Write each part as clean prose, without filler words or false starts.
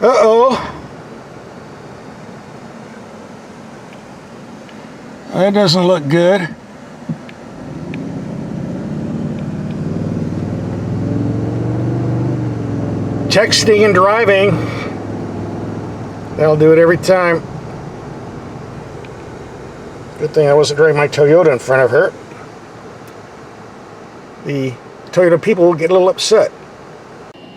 Uh-oh. That doesn't look good. Texting and driving. That'll do it every time. Good thing I wasn't driving my Toyota in front of her. The Toyota people will get a little upset.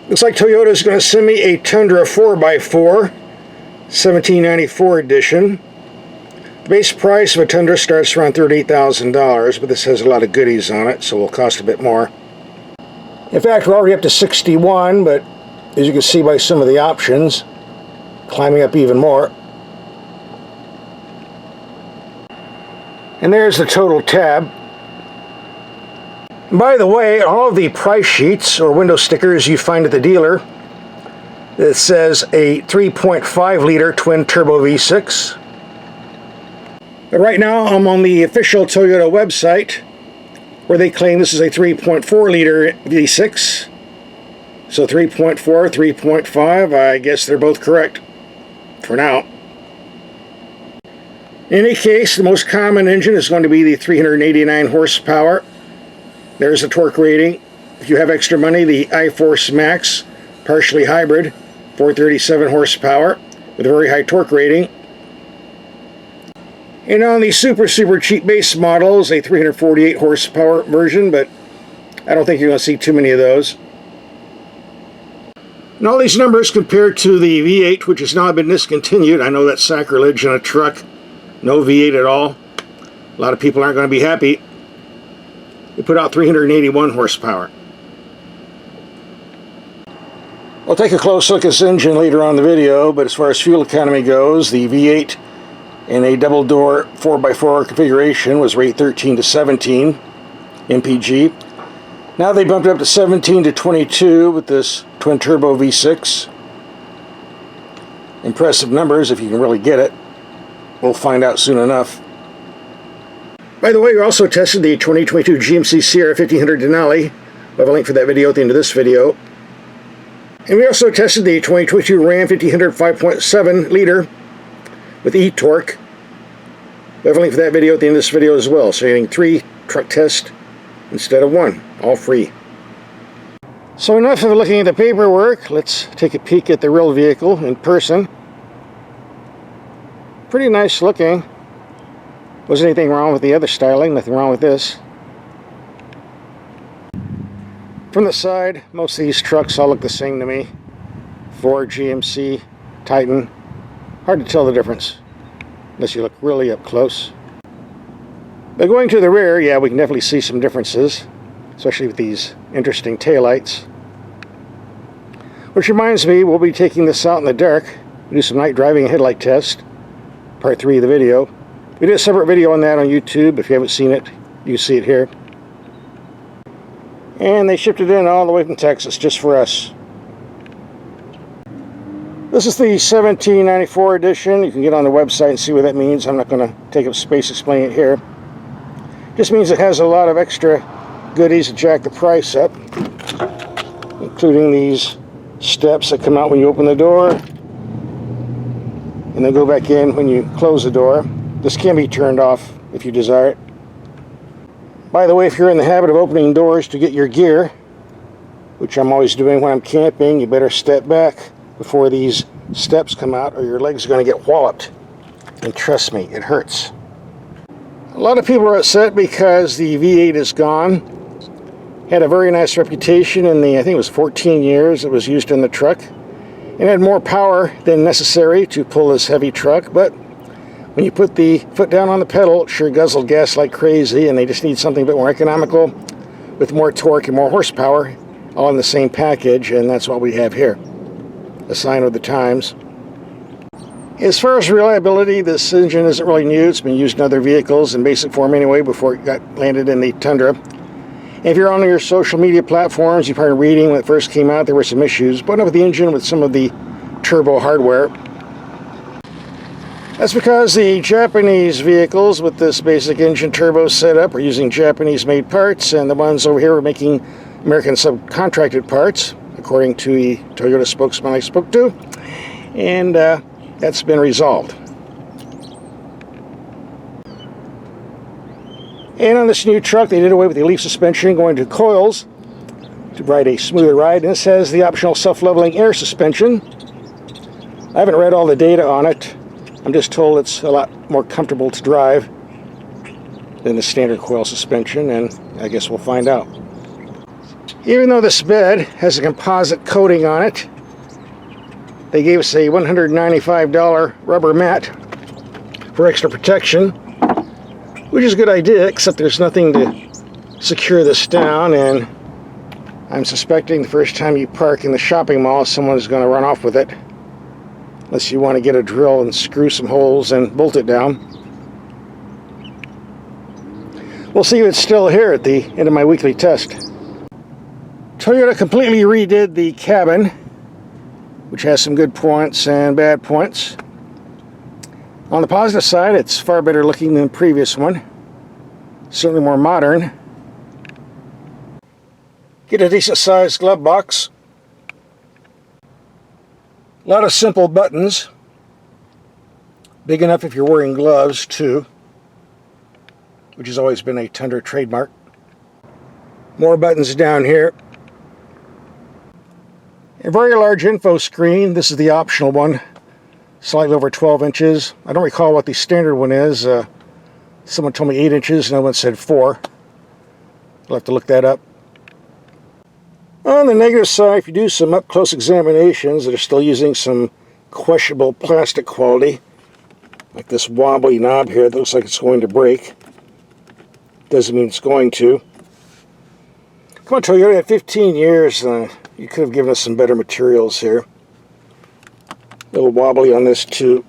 Looks like Toyota is going to send me a Tundra 4x4, 1794 edition. The base price of a Tundra starts around $38,000, but this has a lot of goodies on it, so it will cost a bit more. In fact, we're already up to 61, but as you can see by some of the options, climbing up even more. And there's the total tab. By the way, all of the price sheets or window stickers you find at the dealer, it says a 3.5 liter twin turbo V6. But right now I'm on the official Toyota website where they claim this is a 3.4 liter V6. So 3.4, 3.5, I guess they're both correct for now. In any case, the most common engine is going to be the 389 horsepower. There's the torque rating. If you have extra money, the iForce Max, partially hybrid, 437 horsepower with a very high torque rating. And on the super cheap base models, a 348 horsepower version, but I don't think you're going to see too many of those. And all these numbers compared to the V8, which has now been discontinued. I know that's sacrilege in a truck. No V8 at all. A lot of people aren't going to be happy. They put out 381 horsepower. I'll take a close look at this engine later on in the video, but as far as fuel economy goes, the V8 in a double-door 4x4 configuration was rate 13 to 17 mpg. Now they bumped it up to 17 to 22 with this twin-turbo V6. Impressive numbers if you can really get it. We'll find out soon enough. By the way, we also tested the 2022 GMC Sierra 1500 Denali. We'll have a link for that video at the end of this video. And we also tested the 2022 Ram 1500 5.7 liter with e-torque. We'll have a link for that video at the end of this video as well. So you're getting 3 truck tests instead of 1, all free. So enough of looking at the paperwork. Let's take a peek at the real vehicle in person. Pretty nice looking. Wasn't anything wrong with the other styling, nothing wrong with this. From the side, most of these trucks all look the same to me. Ford, GMC, Titan. Hard to tell the difference, unless you look really up close. But going to the rear, yeah, we can definitely see some differences, especially with these interesting taillights. Which reminds me, we'll be taking this out in the dark, do some night driving headlight test, part 3 of the video. We did a separate video on that on YouTube. If you haven't seen it, you can see it here. And they shipped it in all the way from Texas just for us. This is the 1794 edition. You can get on the website and see what that means. I'm not going to take up space explaining it here. Just means it has a lot of extra goodies to jack the price up, including these steps that come out when you open the door and then go back in when you close the door. This can be turned off if you desire it. By the way, if you're in the habit of opening doors to get your gear, which I'm always doing when I'm camping, you better step back before these steps come out or your legs are going to get walloped. And trust me, it hurts. A lot of people are upset because the V8 is gone. Had a very nice reputation in the, I think it was 14 years it was used in the truck. It had more power than necessary to pull this heavy truck, but when you put the foot down on the pedal, it sure guzzled gas like crazy, and they just need something a bit more economical with more torque and more horsepower, all in the same package, and that's what we have here. A sign of the times. As far as reliability, this engine isn't really new. It's been used in other vehicles in basic form anyway before it got landed in the Tundra. And if you're on your social media platforms, you're probably reading when it first came out, there were some issues, but not with the engine, with some of the turbo hardware. That's because the Japanese vehicles with this basic engine turbo setup are using Japanese-made parts, and the ones over here are making American subcontracted parts, according to the Toyota spokesman I spoke to. and that's been resolved. And on this new truck, they did away with the leaf suspension, going to coils to provide a smoother ride. And this has the optional self-leveling air suspension. I haven't read all the data on it. I'm just told it's a lot more comfortable to drive than the standard coil suspension, and I guess we'll find out. Even though this bed has a composite coating on it, they gave us a $195 rubber mat for extra protection, which is a good idea, except there's nothing to secure this down, and I'm suspecting the first time you park in the shopping mall, someone's going to run off with it, unless you want to get a drill and screw some holes and bolt it down. We'll see if it's still here at the end of my weekly test. Toyota completely redid the cabin, which has some good points and bad points. On the positive side, it's far better looking than the previous one. Certainly more modern. Get a decent sized glove box. A lot of simple buttons. Big enough if you're wearing gloves too, which has always been a Tundra trademark. More buttons down here. A very large info screen. This is the optional one. Slightly over 12 inches. I don't recall what the standard one is. Someone told me 8 inches, no one said 4. I'll have to look that up. On the negative side, if you do some up-close examinations that are still using some questionable plastic quality, like this wobbly knob here that looks like it's going to break. Doesn't mean it's going to. Come on, Toyota, you had 15 years. You could have given us some better materials here. A little wobbly on this too.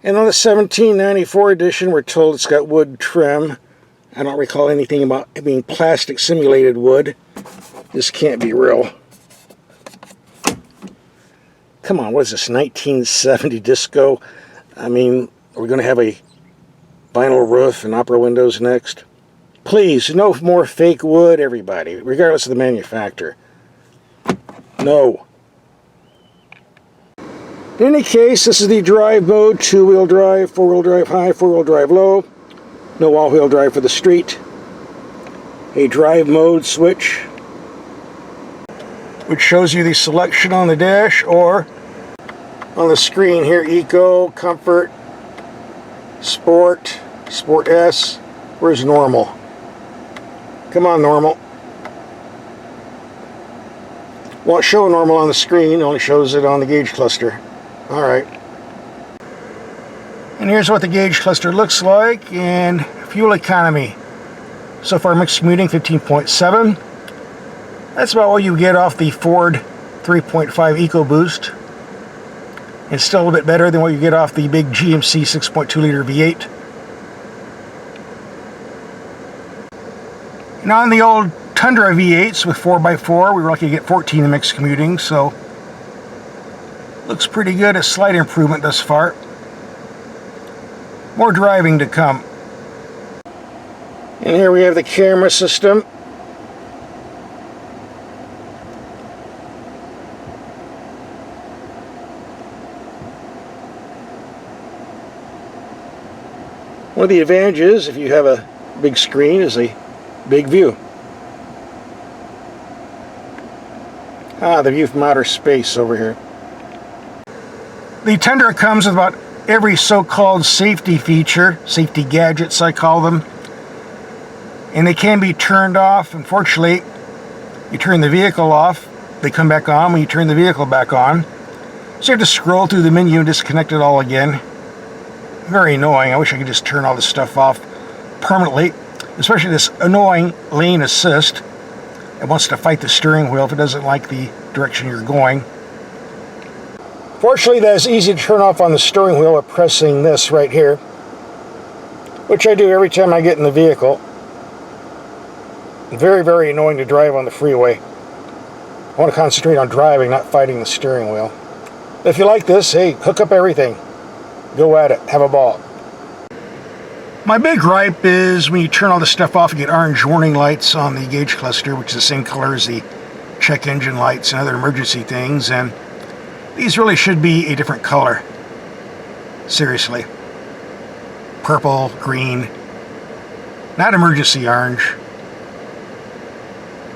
And on the 1794 edition, we're told it's got wood trim. I don't recall anything about it being plastic simulated wood. This can't be real. Come on, what is this, 1970 disco? I mean, are we going to have a vinyl roof and opera windows next? Please, no more fake wood, everybody, regardless of the manufacturer. No. In any case, this is the drive mode: 2-wheel drive, 4-wheel drive high, 4-wheel drive low. No all-wheel drive for the street. A drive mode switch, which shows you the selection on the dash or on the screen here: Eco, Comfort, Sport, Sport S. Where's Normal? Come on, Normal. Won't show Normal on the screen, only shows it on the gauge cluster. Alright. And here's what the gauge cluster looks like. And fuel economy. So far, mixed commuting 15.7. That's about what you get off the Ford 3.5 EcoBoost. It's still a bit better than what you get off the big GMC 6.2 liter V8. Now on the old Tundra V8s with 4x4, we were lucky to get 14 in mixed commuting, so looks pretty good. A slight improvement thus far. More driving to come. And here we have the camera system. One of the advantages, if you have a big screen, is a big view. The view from outer space over here. The Tundra comes with about every so-called safety feature, safety gadgets I call them, and they can be turned off. Unfortunately, you turn the vehicle off, they come back on when you turn the vehicle back on. So you have to scroll through the menu and disconnect it all again. Very annoying. I wish I could just turn all this stuff off permanently, especially this annoying lane assist. It wants to fight the steering wheel if it doesn't like the direction you're going. Fortunately, that is easy to turn off on the steering wheel by pressing this right here, which I do every time I get in the vehicle. Very, very annoying to drive on the freeway. I want to concentrate on driving, not fighting the steering wheel. If you like this, hey, hook up everything. Go at it. Have a ball. My big gripe is when you turn all this stuff off, you get orange warning lights on the gauge cluster, which is the same color as the check engine lights and other emergency things. And These really should be a different color. Seriously. Purple, green. Not emergency orange.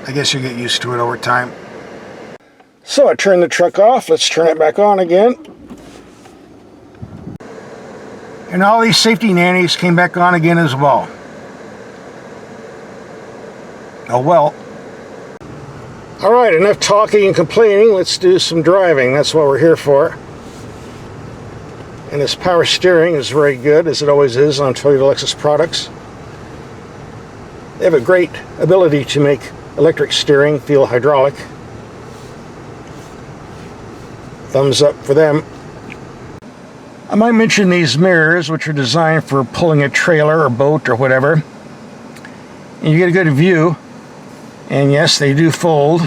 I guess you get used to it over time. So I turned the truck off. Let's turn it back on again. And all these safety nannies came back on again as well. Oh well. Alright, enough talking and complaining. Let's do some driving. That's what we're here for. And this power steering is very good, as it always is on Toyota Lexus products. They have a great ability to make electric steering feel hydraulic. Thumbs up for them. I might mention these mirrors, which are designed for pulling a trailer or boat or whatever. And you get a good view. And yes, they do fold.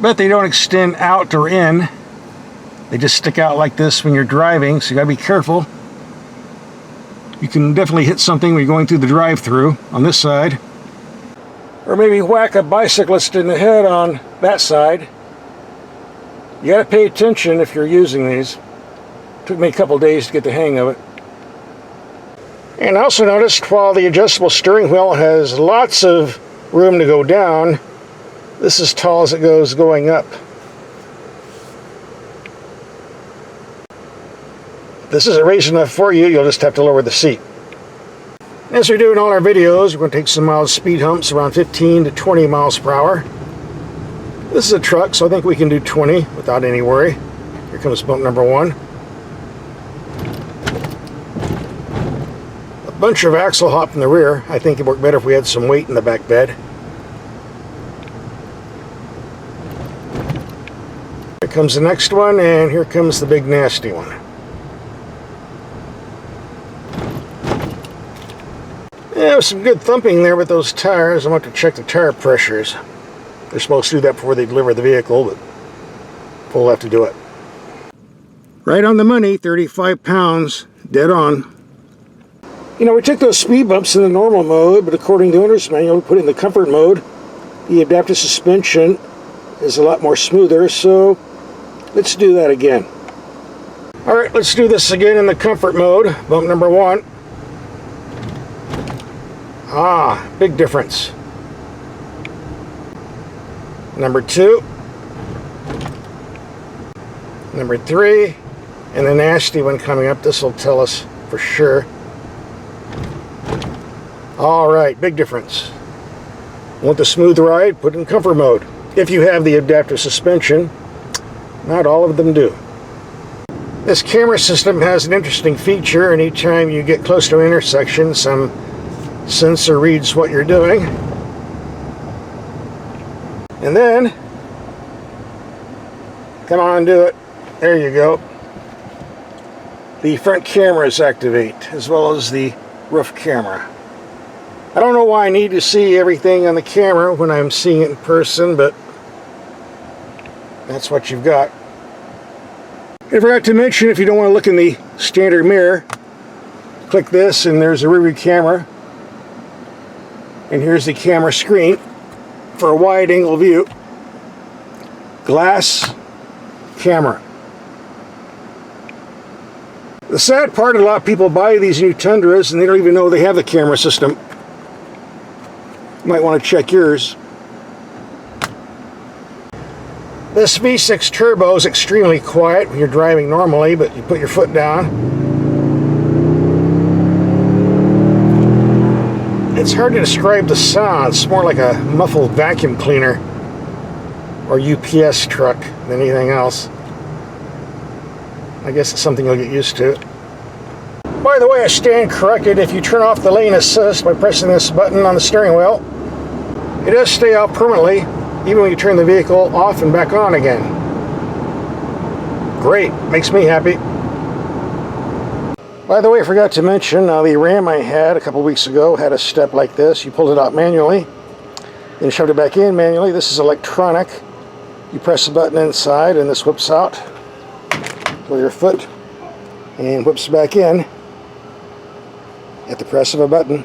But they don't extend out or in. They just stick out like this when you're driving, so you gotta be careful. You can definitely hit something when you're going through the drive-thru on this side. Or maybe whack a bicyclist in the head on that side. You gotta pay attention if you're using these. Took me a couple days to get the hang of it. And I also noticed while the adjustable steering wheel has lots of room to go down, this is as tall as it goes going up. If this isn't raised enough for you, you'll just have to lower the seat. As we do in all our videos, we're going to take some mild speed humps around 15 to 20 miles per hour. This is a truck, so I think we can do 20 without any worry. Here comes bump number 1. Bunch of axle hop in the rear. I think it'd work better if we had some weight in the back bed. Here comes the next one, and here comes the big nasty one. Yeah, there's some good thumping there with those tires. I'm going to have to check the tire pressures. They're supposed to do that before they deliver the vehicle, but we'll have to do it. Right on the money, 35 pounds, dead on. You know, we took those speed bumps in the normal mode, but according to the owner's manual, we put it in the comfort mode. The adaptive suspension is a lot more smoother, so let's do that again. Alright, let's do this again in the comfort mode. Bump number 1. Ah, big difference. Number 2. Number 3. And the nasty one coming up. This will tell us for sure. Alright, big difference. Want the smooth ride? Put it in comfort mode. If you have the adaptive suspension, not all of them do. This camera system has an interesting feature. Anytime you get close to an intersection, some sensor reads what you're doing. And then, come on, do it. There you go. The front cameras activate, as well as the roof camera. I don't know why I need to see everything on the camera when I'm seeing it in person, but that's what you've got. I forgot to mention, if you don't want to look in the standard mirror, click this and there's a rearview camera. And here's the camera screen for a wide angle view. Glass camera. The sad part, a lot of people buy these new Tundras and they don't even know they have the camera system. You might want to check yours. This V6 turbo is extremely quiet when you're driving normally, but you put your foot down. It's hard to describe the sound. It's more like a muffled vacuum cleaner or UPS truck than anything else. I guess it's something you'll get used to. By the way, I stand corrected. If you turn off the lane assist by pressing this button on the steering wheel, it does stay out permanently, even when you turn the vehicle off and back on again. Great, makes me happy. By the way, I forgot to mention, the Ram I had a couple weeks ago had a step like this. You pulled it out manually, then shoved it back in manually. This is electronic. You press the button inside and this whips out with your foot and whips back in at the press of a button.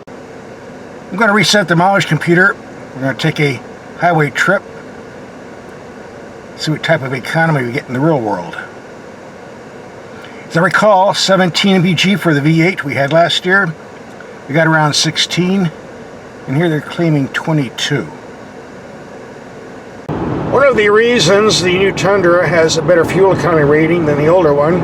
I'm going to reset the mileage computer. We're going to take a highway trip. See what type of economy we get in the real world. As I recall, 17 mpg for the V8 we had last year. We got around 16, and here they're claiming 22. One of the reasons the new Tundra has a better fuel economy rating than the older one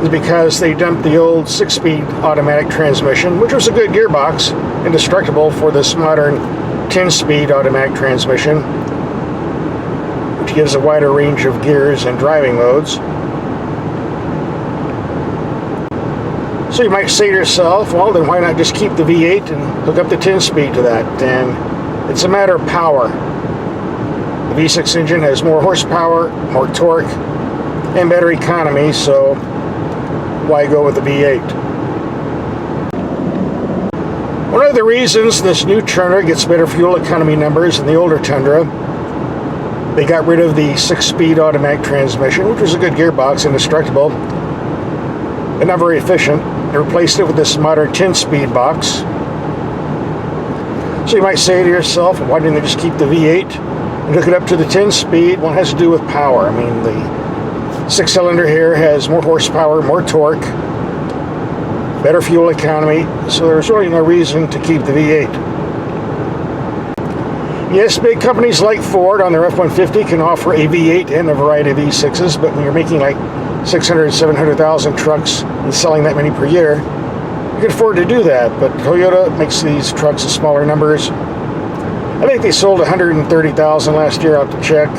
is because they dumped the old 6-speed automatic transmission, which was a good gearbox, indestructible for this modern 10-speed automatic transmission, which gives a wider range of gears and driving modes. So you might say to yourself, well, then why not just keep the V8 and hook up the 10-speed to that? And it's a matter of power. The V6 engine has more horsepower, more torque, and better economy, so why go with the V8? One of the reasons this new Tundra gets better fuel economy numbers than the older Tundra, they got rid of the 6-speed automatic transmission, which was a good gearbox, indestructible, but not very efficient, and replaced it with this modern 10-speed box. So you might say to yourself, why didn't they just keep the V8 and hook it up to the 10-speed? Well, it has to do with power. I mean, the 6-cylinder here has more horsepower, more torque, better fuel economy, so there's really no reason to keep the V8. Yes, big companies like Ford on their F-150 can offer a V8 and a variety of V6s, but when you're making like 600,000, 700,000 trucks and selling that many per year, you can afford to do that. But Toyota makes these trucks in smaller numbers. I think they sold 130,000 last year, out to check.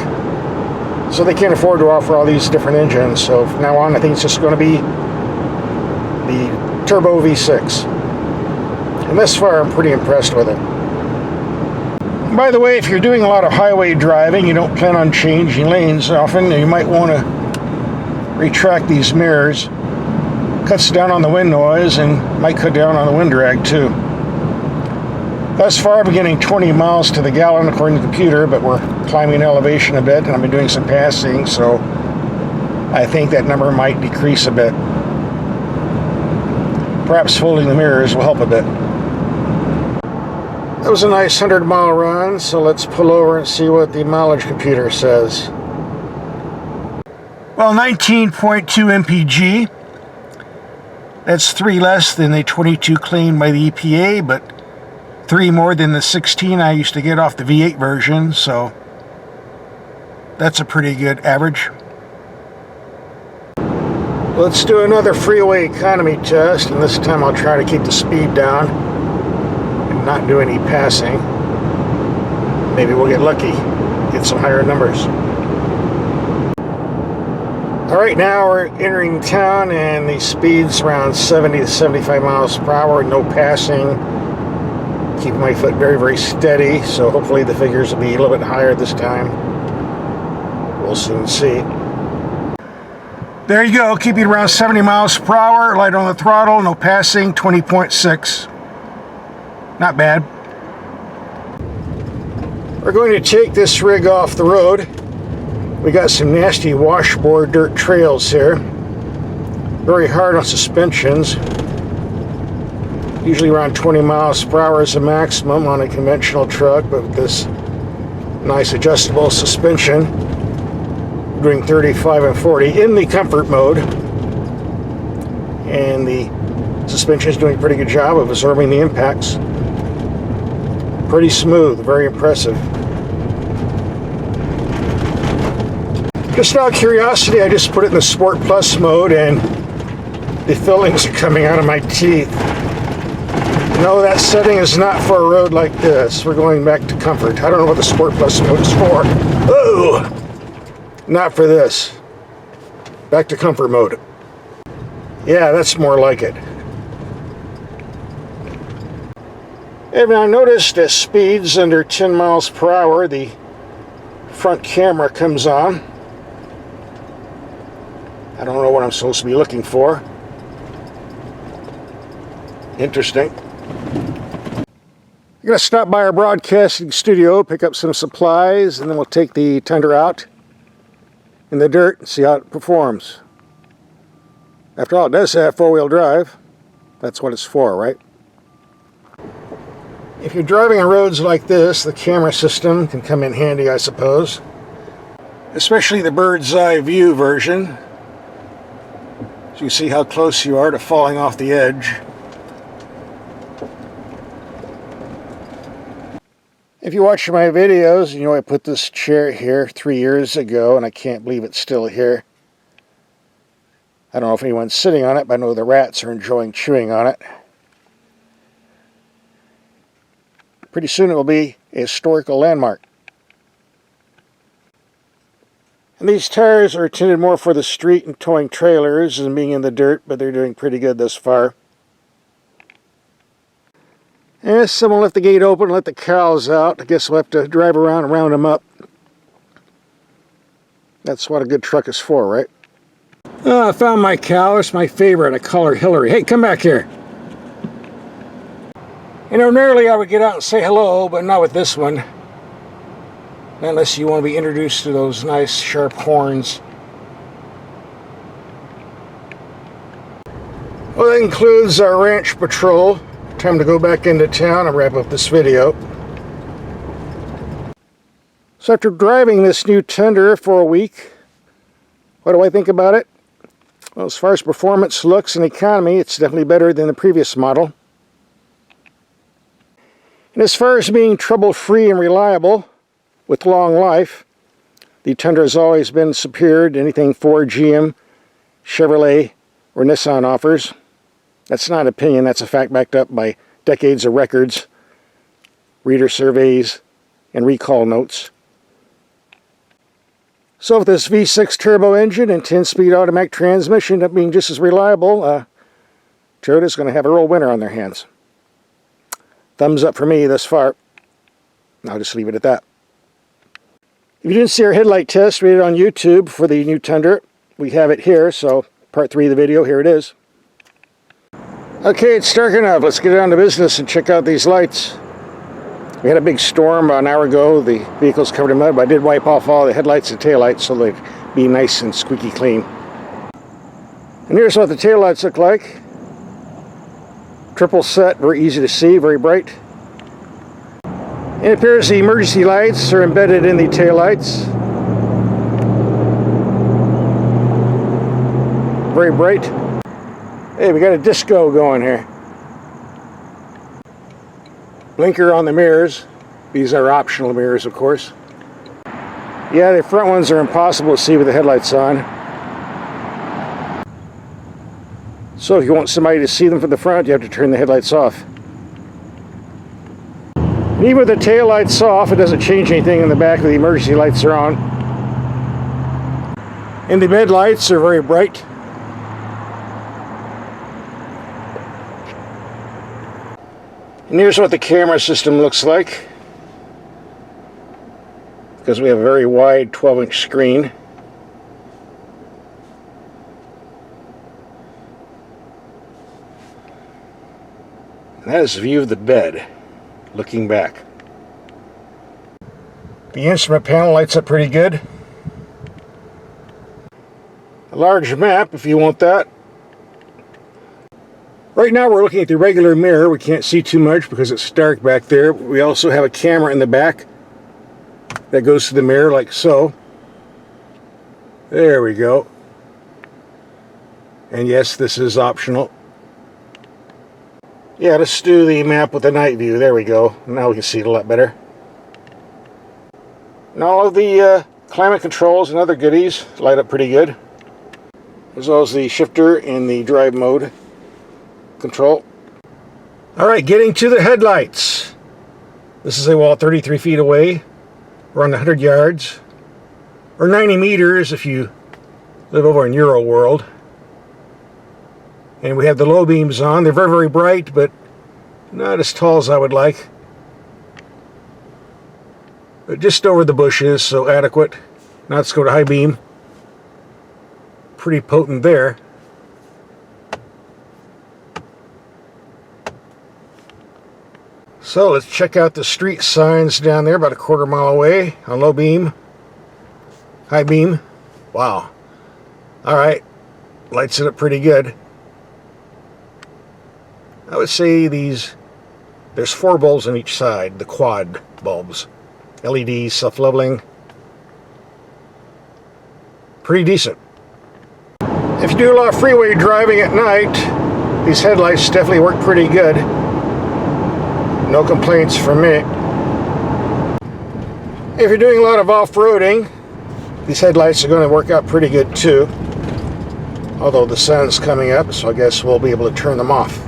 So they can't afford to offer all these different engines. So from now on, I think it's just going to be the turbo V6. And thus far, I'm pretty impressed with it. By the way, if you're doing a lot of highway driving, you don't plan on changing lanes often, you might want to retract these mirrors. Cuts down on the wind noise and might cut down on the wind drag too. Thus far, I'm getting 20 miles to the gallon according to the computer, but we're climbing elevation a bit and I've been doing some passing, so I think that number might decrease a bit. Perhaps folding the mirrors will help a bit. That was a nice 100-mile run, so let's pull over and see what the mileage computer says. Well, 19.2 mpg. That's 3 less than the 22 claimed by the EPA, but 3 more than the 16 I used to get off the V8 version, so that's a pretty good average. Let's do another freeway economy test, and this time I'll try to keep the speed down and not do any passing. Maybe we'll get lucky, get some higher numbers. Alright, now we're entering town and the speed's around 70 to 75 miles per hour, no passing. Keeping my foot very, very steady, so hopefully the figures will be a little bit higher this time. We'll soon see. There you go, keep it around 70 miles per hour, light on the throttle, no passing, 20.6. Not bad. We're going to take this rig off the road. We got some nasty washboard dirt trails here. Very hard on suspensions. Usually around 20 miles per hour is the maximum on a conventional truck, but with this nice adjustable suspension, doing 35 and 40 in the comfort mode. And the suspension is doing a pretty good job of absorbing the impacts. Pretty smooth, very impressive. Just out of curiosity, I just put it in the Sport Plus mode and the fillings are coming out of my teeth. No, that setting is not for a road like this. We're going back to comfort. I don't know what the Sport Plus mode is for. Oh! Not for this. Back to comfort mode. Yeah, that's more like it. And I noticed at speeds under 10 miles per hour, the front camera comes on. I don't know what I'm supposed to be looking for. Interesting. I'm going to stop by our broadcasting studio, pick up some supplies, and then we'll take the Tundra out in the dirt and see how it performs. After all, it does have four-wheel drive. That's what it's for, right? If you're driving on roads like this, the camera system can come in handy, I suppose. Especially the bird's eye view version. So you see how close you are to falling off the edge. If you watch my videos, you know I put this chair here 3 years ago, and I can't believe it's still here. I don't know if anyone's sitting on it, but I know the rats are enjoying chewing on it. Pretty soon it will be a historical landmark. And these tires are intended more for the street and towing trailers than being in the dirt, but they're doing pretty good thus far. And someone left the gate open and let the cows out. I guess we'll have to drive around and round them up. That's what a good truck is for, right? Oh, I found my cow. It's my favorite. I call her Hillary. Hey, come back here. And ordinarily I would get out and say hello, but not with this one. Not unless you want to be introduced to those nice sharp horns. Well, that includes our ranch patrol. Time to go back into town and wrap up this video. So after driving this new Tundra for a week, what do I think about it? Well, as far as performance, looks, and economy, it's definitely better than the previous model. And as far as being trouble-free and reliable, with long life, the Tundra has always been superior to anything Ford, GM, Chevrolet, or Nissan offers. That's not an opinion, that's a fact backed up by decades of records, reader surveys, and recall notes. So with this V6 turbo engine and 10-speed automatic transmission up being just as reliable, Toyota's going to have a real winner on their hands. Thumbs up for me thus far. I'll just leave it at that. If you didn't see our headlight test, read it on YouTube for the new Tundra. We have it here, so part 3 of the video, here it is. Okay, it's dark enough. Let's get down to business and check out these lights. We had a big storm an hour ago. The vehicle's covered in mud, but I did wipe off all the headlights and taillights so they'd be nice and squeaky clean. And here's what the taillights look like. Triple set, very easy to see, very bright. And it appears the emergency lights are embedded in the taillights. Very bright. Hey, we got a disco going here. Blinker on the mirrors. These are optional mirrors, of course. Yeah, the front ones are impossible to see with the headlights on. So if you want somebody to see them from the front, you have to turn the headlights off. And even with the tail lights off, it doesn't change anything in the back. The emergency lights are on. And the bed lights are very bright. And here's what the camera system looks like. Because we have a very wide 12-inch screen. And that is the view of the bed, looking back. The instrument panel lights up pretty good. A large map if you want that. Right now we're looking at the regular mirror. We can't see too much because it's dark back there. We also have a camera in the back that goes to the mirror like so. There we go. And yes, this is optional. Yeah, let's do the map with the night view. There we go. Now we can see it a lot better. And all of the climate controls and other goodies light up pretty good. As well as the shifter and the drive mode control. Alright, getting to the headlights. This is a wall 33 feet away. We're on 100 yards. Or 90 meters if you live over in Euro world. And we have the low beams on. They're very, very bright, but not as tall as I would like. But just over the bushes, so adequate. Now let's go to high beam. Pretty potent there. So let's check out the street signs down there about a quarter mile away on low beam. High beam. Wow. Alright. Lights it up pretty good. I would say these There's 4 bulbs on each side, the quad bulbs. LEDs, self-leveling. Pretty decent. If you do a lot of freeway driving at night, these headlights definitely work pretty good. No complaints from me. If you're doing a lot of off-roading, these headlights are going to work out pretty good too. Although the sun's coming up, so I guess we'll be able to turn them off.